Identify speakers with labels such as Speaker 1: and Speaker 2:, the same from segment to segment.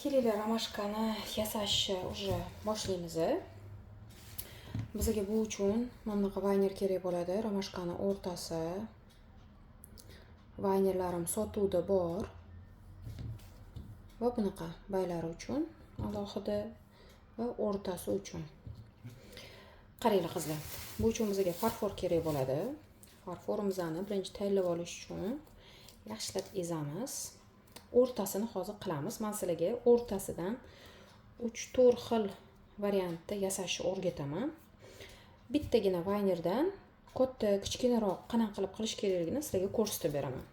Speaker 1: Kelinglar, romashkani yasashni уже boshlaymiz. Bizga bu uchun mana bunaqa vayner kerak bo'ladi. Romashkani o'rtasi. Vaynerlarim sotuvda bor. Va bunaqa baylari uchun alohida va o'rtasi uchun. Qaranglar qizlar. Bu uchun bizga farfor kerak bo'ladi. Farforimizni birinchi tayyorlab olish uchun yaxshilab ezamiz. O'rtasini hozir qilamiz. Men sizlarga o'rtasidan 3-4 xil variantda yasashni o'rgataman. Bittagina vaynerdan katta, kichkinaroq qanaqa qilib qilish kerakligini sizlarga ko'rsatib beraman.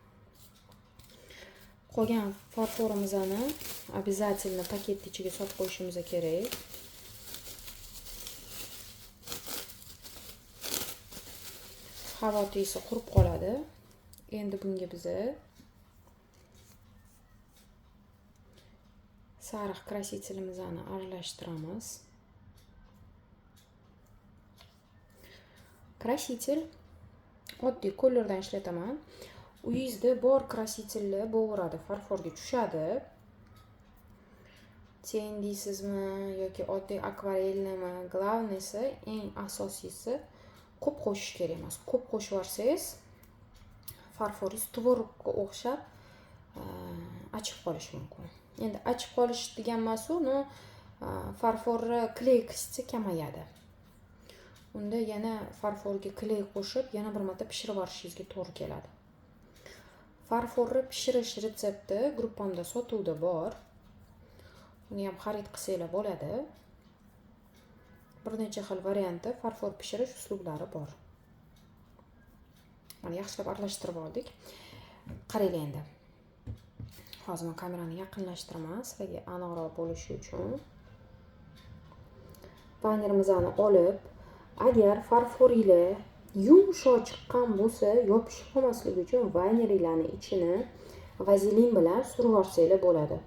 Speaker 1: Qolgan farforimizni обязательно paket ichiga solib qo'yishimiz kerak. Havo tegsa qurib qoladi. Endi bunga biz sariq krasителimizni aralashtiramiz. Krasitel oddiy ko'llardan ishlataman. Uyingizda bor krasitellar bo'laveradi, farforga tushadi. Teng deysizmi yoki oddiy akvarelnimi? Glavniysi, eng asosiysi ko'p qo'shish kerak emas. Ko'p qo'shib yuborsangiz, farforingiz tvorogga o'xshab achib qolishi mumkin. Endi achib qolish degan emas-u, farforni kleykasi kamayadi. Unda yana farforga kley qo'shib, yana bir marta pishirib olishingizga to'g'ri keladi. Farforni pishirish retsepti gruppamda sotuvda bor. Uni ham xarid qilsanglar bo'ladi. Bir necha xil variantda farfor pishirish uslublari bor. Mana yaxshilab aralashtirib oldik. Qaranglar endi. Hozir men kamerani yaqinlashtiraman sizlarga aniqroq bo'lishi uchun. Vaynerimizni olib, agar farforinglar yumshoq chiqqan bo'lsa, yopishib qolmasligi uchun vaynerlarning ichini vazelin bilan surib yuborsanglar bo'ladi.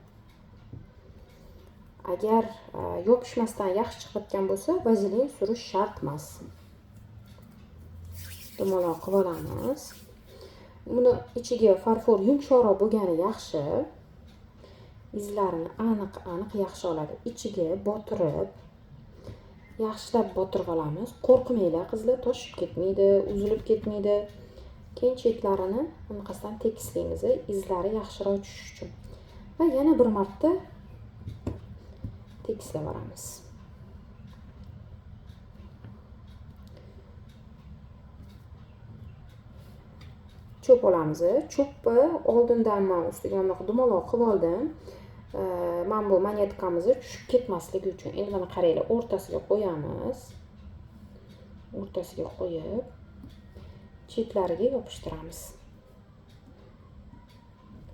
Speaker 1: Agar yopishmasdan yaxshi chiqayotgan bo'lsa, vazelin surish shart emas. Dumaloq qilib olamiz. Buni ichiga farfor yumshoqroq bo'lgani yaxshi. Izlarini aniq yaxshi oladi. Ichiga botirib, yaxshilab botirib olamiz. Qo'rqmanglar qizlar, toshib ketmaydi, uzilib ketmaydi. Keyin cheklarini bunaqasidan tekislaymiz, izlari yaxshiroq tushishi uchun. Va yana bir marta tekislab olamiz. Cho'p olamiz. Cho'pni oldindan men ustiga bunaqa dumaloq qilib oldim. Men bu monetkamiz tushib ketmasligi uchun. Endi mana qaranglar, o'rtasiga qo'yamiz. O'rtasiga qo'yib, chetlariga yopishtiramiz.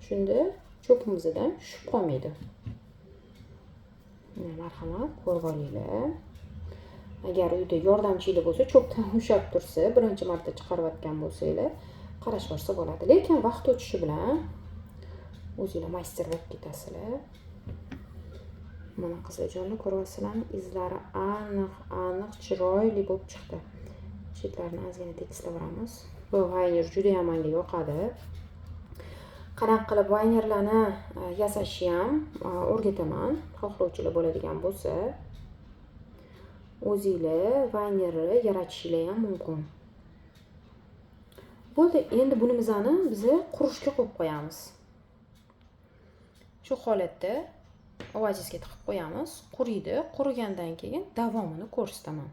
Speaker 1: Shunda cho'pimizdan tushib qolmaydi. Marhamat, ko'rib olinglar. Agar uyda yordamchilar bo'lsa, cho'pdan ushlab tursa, birinchi marta chiqarayotgan bo'lsanglar, qarash borsa bo'ladi. Lekin vaqt o'tishi bilan o'zinglar master bo'lib ketasizlar. Mana qizlarjonlar, ko'ryapsizlarmi? Izlari aniq, chiroyli bo'lib chiqdi. Chetlarini ozgina tekislab olamiz. Bu vayner juda ham menga yoqadi. Qanaqa qilib vaynerlarni yasashni ham o'rgataman. Xohlovchilar bo'ladigan bo'lsa, o'zinglar vaynerni yaratishingiz ham mumkin. Bo'ldi, endi bunimizni biz qurishga qo'yib qo'yamiz. Shu holatda ovozingizga tiqib qo'yamiz. Quriydi. Qurigandan keyin davomini ko'rsataman.